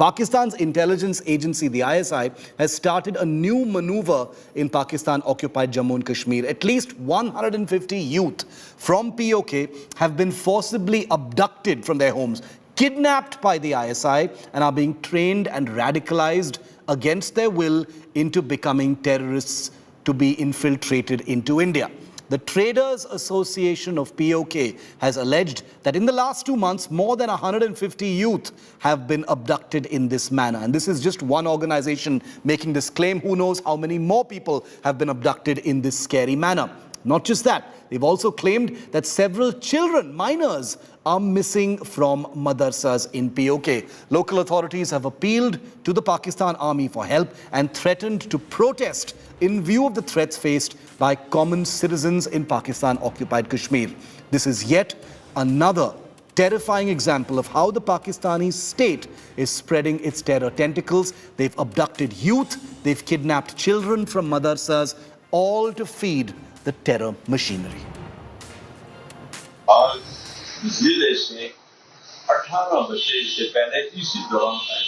Pakistan's intelligence agency, the ISI, has started a new maneuver in Pakistan-occupied Jammu and Kashmir. At least 150 youth from POK have been forcibly abducted from their homes, kidnapped by the ISI, and are being trained and radicalized against their will into becoming terrorists to be infiltrated into India. The Traders Association of POK has alleged that in the last 2 months, more than 150 youth have been abducted in this manner. And this is just one organization making this claim. Who knows how many more people have been abducted in this scary manner. Not just that, they've also claimed that several children, minors, are missing from madrasas in POK. Local authorities have appealed to the Pakistan Army for help and threatened to protest in view of the threats faced by common citizens in Pakistan-occupied Kashmir. This is yet another terrifying example of how the Pakistani state is spreading its terror tentacles. They've abducted youth, they've kidnapped children from madrasas, all to feed the terror machinery. जिले से 18 बच्चे इससे पहले इसी दौरान आए।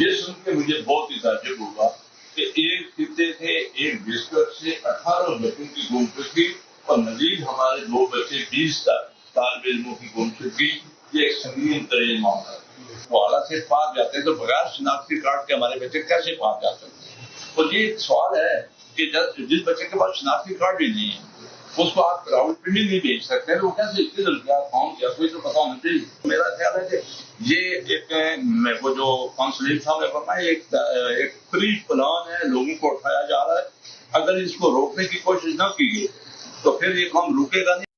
ये सुन के मुझे बहुत ही ताज्जुब हुआ कि एक खिते थे, एक बिस्तर से 18 बच्चों की गुमशुदगी और मजीद हमारे 2 बच्चे 20 तालिब इल्मों की गुमशुदगी। ये एक संगीन तरीन मामला है। वो आला से पार जाते हैं तो बगैर शनाख्ती कार्ड के हमारे बच्चे कैसे पार जा सकते हैं? और ये सवाल है कि जिस बच्चे के पास शनाख्ती कार्ड भी नहीं है उसको आप क्राउड पे भी नहीं भेज सकते, वो कैसे किधर गया, कौन गया, कोई तो पता होना चाहिए। मेरा ख्याल है कि ये एक वो जो काउंसिलिंग साहब ने फरमाया एक प्री प्लान है, लोगों को उठाया जा रहा है। अगर इसको रोकने की कोशिश ना की गई तो फिर ये काम रुकेगा नहीं।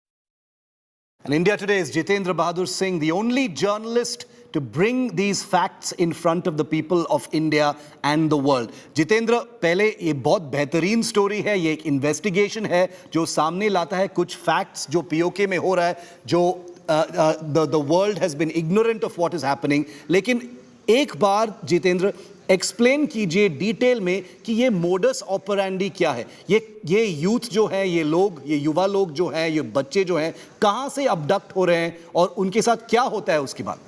And India Today is Jitendra Bahadur Singh, the only journalist to bring these facts in front of the people of India and the world. Jitendra, पहले ये बहुत बेहतरीन स्टोरी है, ये एक इन्वेस्टिगेशन है जो सामने लाता है कुछ फैक्ट्स जो पीओके में हो रहा है, जो the world has been ignorant of what is happening. लेकिन एक बार जितेंद्र एक्सप्लेन कीजिए डिटेल में कि ये मोडस ऑपरेंडी क्या है, ये यूथ जो है, ये लोग, ये युवा लोग जो हैं, ये बच्चे जो हैं, कहाँ से अबडक्ट हो रहे हैं और उनके साथ क्या होता है उसके बाद?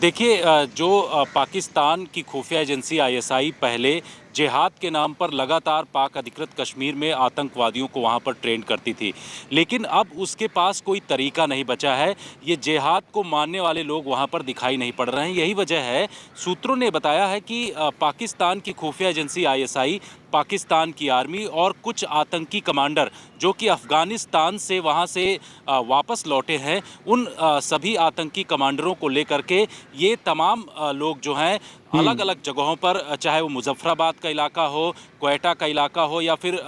देखिए, जो पाकिस्तान की खुफिया एजेंसी ISI पहले जिहाद के नाम पर लगातार पाक अधिकृत कश्मीर में आतंकवादियों को वहां पर ट्रेन करती थी, लेकिन अब उसके पास कोई तरीका नहीं बचा है। ये जिहाद को मानने वाले लोग वहां पर दिखाई नहीं पड़ रहे हैं। यही वजह है, सूत्रों ने बताया है कि पाकिस्तान की खुफिया एजेंसी ISI, पाकिस्तान की आर्मी और कुछ आतंकी कमांडर जो कि अफ़गानिस्तान से वहां से वापस लौटे हैं, उन सभी आतंकी कमांडरों को लेकर के ये तमाम लोग जो हैं अलग अलग जगहों पर, चाहे वो मुजफ्फराबाद का इलाका हो, क्वेटा का इलाका हो या फिर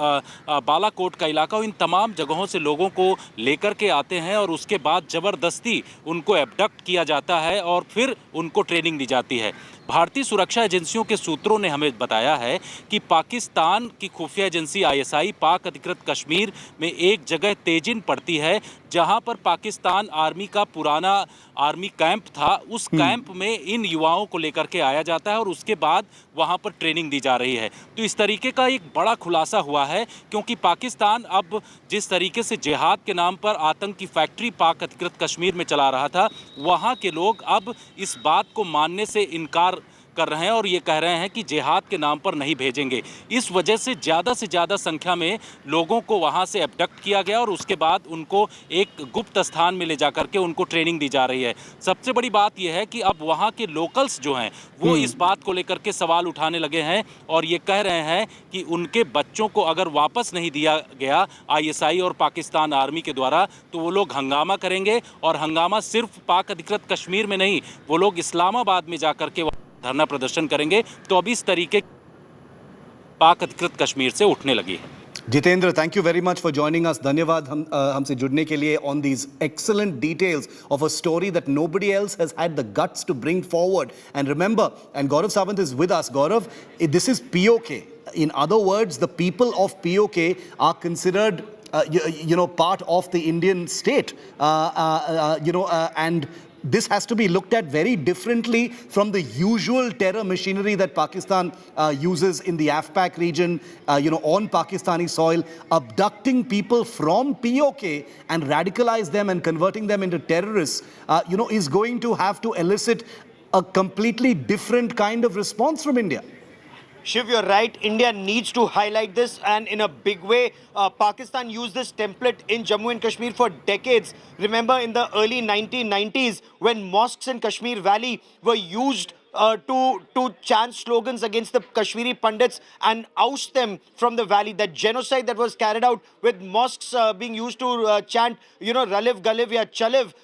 बालाकोट का इलाका हो, इन तमाम जगहों से लोगों को लेकर के आते हैं और उसके बाद ज़बरदस्ती उनको एबडक्ट किया जाता है और फिर उनको ट्रेनिंग दी जाती है। भारतीय सुरक्षा एजेंसियों के सूत्रों ने हमें बताया है कि पाकिस्तान की खुफिया एजेंसी ISI पाक अधिकृत कश्मीर में एक जगह तेजिन पड़ती है जहां पर पाकिस्तान आर्मी का पुराना आर्मी कैंप था। उस कैंप में इन युवाओं को लेकर के आया जाता है और उसके बाद वहां पर ट्रेनिंग दी जा रही है। तो इस तरीके का एक बड़ा खुलासा हुआ है, क्योंकि पाकिस्तान अब जिस तरीके से जिहाद के नाम पर आतंक की फैक्ट्री पाक अधिकृत कश्मीर में चला रहा था, वहां के लोग अब इस बात को मानने से इनकार कर रहे हैं और ये कह रहे हैं कि जिहाद के नाम पर नहीं भेजेंगे। इस वजह से ज़्यादा संख्या में लोगों को वहां से एबडक्ट किया गया और उसके बाद उनको एक गुप्त स्थान में ले जाकर के उनको ट्रेनिंग दी जा रही है। सबसे बड़ी बात यह है कि अब वहां के लोकल्स जो हैं वो इस बात को लेकर के सवाल उठाने लगे हैं और ये कह रहे हैं कि उनके बच्चों को अगर वापस नहीं दिया गया ISI और पाकिस्तान आर्मी के द्वारा तो वो लोग हंगामा करेंगे, और हंगामा सिर्फ पाक अधिकृत कश्मीर में नहीं, वो लोग इस्लामाबाद में जाकर के धरना प्रदर्शन करेंगे। तो अब इस तरीके पाक अधिकृत कश्मीर से उठने लगी है। Jitendra, thank you very much for joining us. धन्यवाद हमसे जुड़ने के लिए on these excellent details of a story that nobody else has had the guts to bring forward. And remember, and Gaurav Sawant is with us. Gaurav, this is POK. In other words, the people of POK are considered part of the Indian state, and this has to be looked at very differently from the usual terror machinery that Pakistan uses in the AFPAC region, on Pakistani soil. Abducting people from POK and radicalize them and converting them into terrorists, is going to have to elicit a completely different kind of response from India. Shiv, you're right. India needs to highlight this, and in a big way. Pakistan used this template in Jammu and Kashmir for decades. Remember in the early 1990s when mosques in Kashmir Valley were used to chant slogans against the Kashmiri Pandits and oust them from the valley. That genocide that was carried out with mosques being used to chant, Raliv, Galiv, ya Chaliv,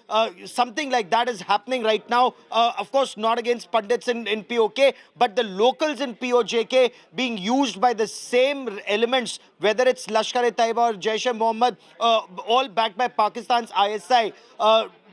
something like that is happening right now. Of course, not against Pandits in POK, but the locals in POJK being used by the same elements, whether it's Lashkar-e-Taiba or Jaish-e-Mohammed, all backed by Pakistan's ISI.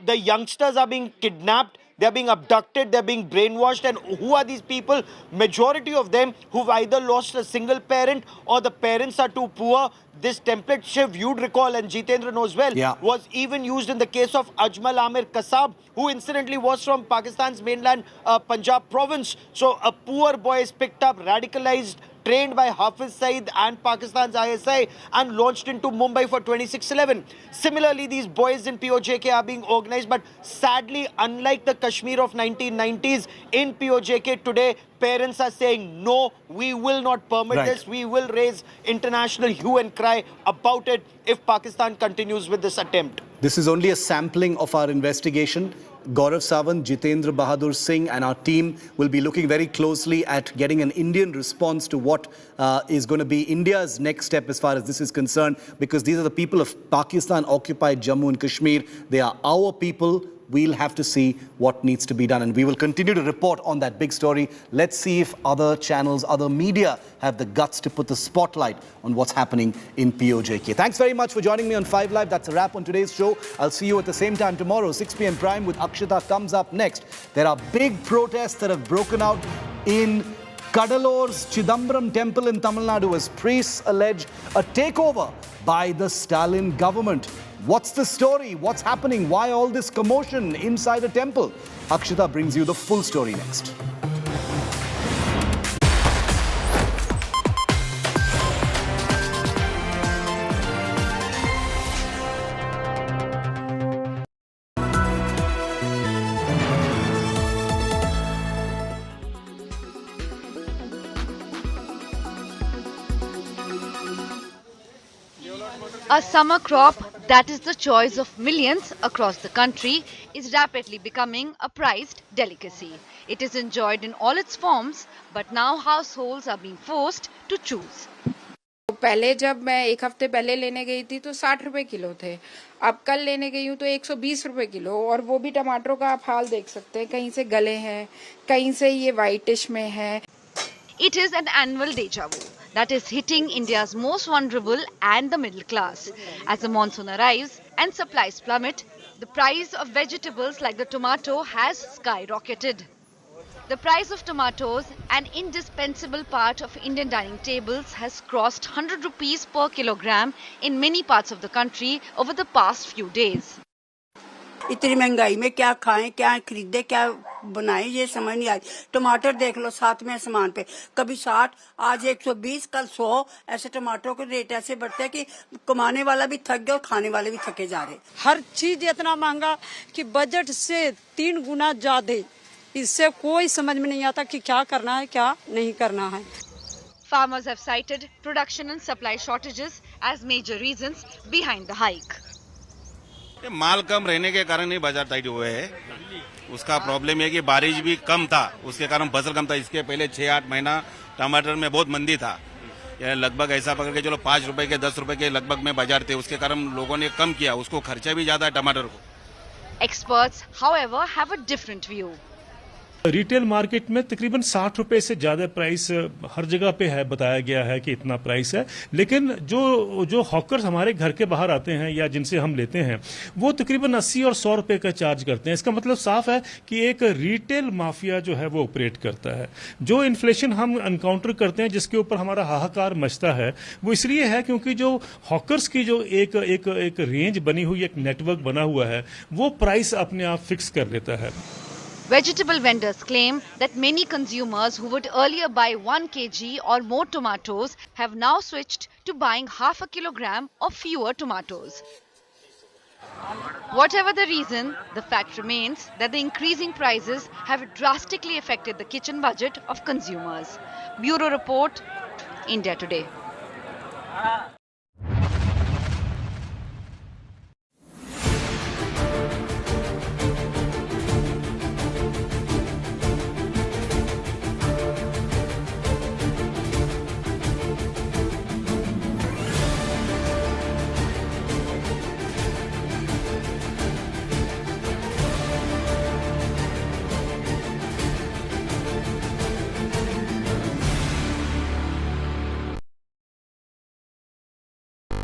The youngsters are being kidnapped. They're being abducted, they're being brainwashed. And who are these people? Majority of them who've either lost a single parent or the parents are too poor. This template, Shiv, you'd recall, and Jitendra knows well, was even used in the case of Ajmal Amir Kasab, who incidentally was from Pakistan's mainland Punjab province. So a poor boy is picked up, radicalized, trained by Hafiz Saeed and Pakistan's ISI and launched into Mumbai for 2611. Similarly, these boys in POJK are being organized, but sadly, unlike the Kashmir of 1990s, in POJK today, parents are saying, no, we will not permit this. We will raise international hue and cry about it if Pakistan continues with this attempt. This is only a sampling of our investigation. Gaurav Sawant, Jitendra Bahadur Singh and our team will be looking very closely at getting an Indian response to what is going to be India's next step as far as this is concerned, because these are the people of Pakistan-occupied Jammu and Kashmir. They are our people. We'll have to see what needs to be done, and we will continue to report on that big story. Let's see if other channels, other media have the guts to put the spotlight on what's happening in POJK. Thanks very much for joining me on 5 Live. That's a wrap on today's show. I'll see you at the same time tomorrow, 6 p.m. Prime with Akshita comes up next. There are big protests that have broken out in Kadalore's Chidambaram temple in Tamil Nadu as priests allege a takeover by the Stalin government. What's the story? What's happening? Why all this commotion inside a temple? Akshita brings you the full story next. A summer crop that is the choice of millions across the country is rapidly becoming a prized delicacy. It is enjoyed in all its forms, but now households are being forced to choose. पहले जब मैं एक हफ्ते पहले लेने गई थी तो 60 रुपए किलो थे, अब कल लेने गई हूँ तो 120 रुपए किलो, और वो भी टमाटरों का आप हाल देख सकते हैं, कहीं से गले हैं, कहीं से ये वाइटिश में है. It is an annual deja vu that is hitting India's most vulnerable and the middle class. As the monsoon arrives and supplies plummet, the price of vegetables like the tomato has skyrocketed. The price of tomatoes, an indispensable part of Indian dining tables, has crossed 100 rupees per kilogram in many parts of the country over the past few days. इतनी महंगाई में क्या खाएं, क्या खरीदें, क्या बनाएं, ये समझ नहीं आई. टमाटर देख लो साथ में सामान पे, कभी 60, आज 120, कल 100. ऐसे टमाटरों के रेट ऐसे बढ़ते हैं कि कमाने वाला भी थक गया और खाने वाले भी थके जा रहे. हर चीज इतना महंगा कि बजट से 3 गुना ज्यादा. इससे कोई समझ में नहीं आता कि क्या करना है, क्या नहीं करना है. Farmers have cited production and supply shortages as major reasons behind the hike. माल कम रहने के कारण ही बाजार टाइट हुए है. उसका प्रॉब्लम है कि बारिश भी कम था, उसके कारण फसल कम था. इसके पहले 6-8 महीना टमाटर में बहुत मंदी था. लगभग ऐसा पकड़ के चलो 5 रुपए के 10 रुपए के लगभग में बाजार थे. उसके कारण लोगों ने कम किया. उसको खर्चा भी ज्यादा है टमाटर को. Experts, however, have a different view. Retail market में तकरीबन 60 रुपए से ज़्यादा प्राइस हर जगह पे है, बताया गया है कि इतना प्राइस है. लेकिन जो हॉकर्स हमारे घर के बाहर आते हैं या जिनसे हम लेते हैं, वो तकरीबन 80 और 100 रुपए का चार्ज करते हैं. इसका मतलब साफ है कि एक रिटेल माफिया जो है वो ऑपरेट करता है. जो इन्फ्लेशन हम एनकाउंटर करते हैं, जिसके ऊपर हमारा हाहाकार मचता है, वो इसलिए है क्योंकि जो हॉकर्स की जो एक रेंज बनी हुई, एक नेटवर्क बना हुआ है, वो प्राइस अपने आप फिक्स कर लेता है. Vegetable vendors claim that many consumers who would earlier buy 1 kg or more tomatoes have now switched to buying half a kilogram or fewer tomatoes. Whatever the reason, the fact remains that the increasing prices have drastically affected the kitchen budget of consumers. Bureau Report, India Today.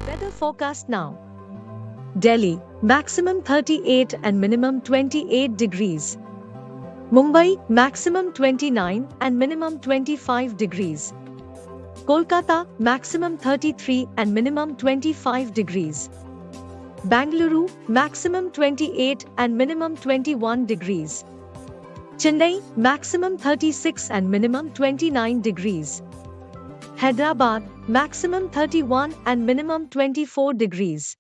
Weather forecast now. Delhi, maximum 38 and minimum 28 degrees. Mumbai, maximum 29 and minimum 25 degrees. Kolkata, maximum 33 and minimum 25 degrees. Bangalore, maximum 28 and minimum 21 degrees. Chennai, maximum 36 and minimum 29 degrees. Hyderabad, maximum 31 and minimum 24 degrees.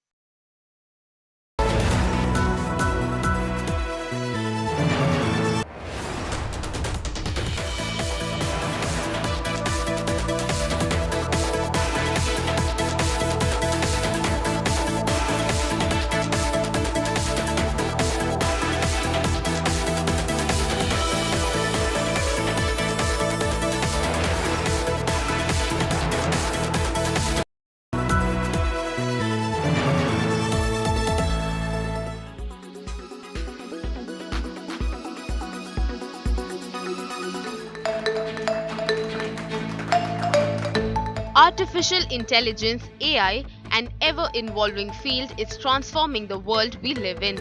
Artificial intelligence, AI, an ever-evolving field, is transforming the world we live in,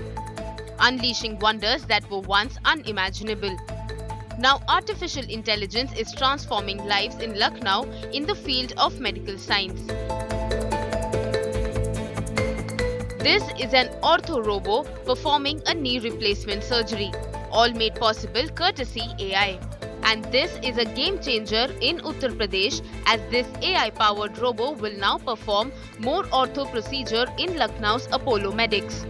unleashing wonders that were once unimaginable. Now, artificial intelligence is transforming lives in Lucknow in the field of medical science. This is an ortho-robo performing a knee replacement surgery, all made possible courtesy AI. And this is a game changer in Uttar Pradesh, as this AI-powered robo will now perform more ortho procedure in Lucknow's Apollo Medics.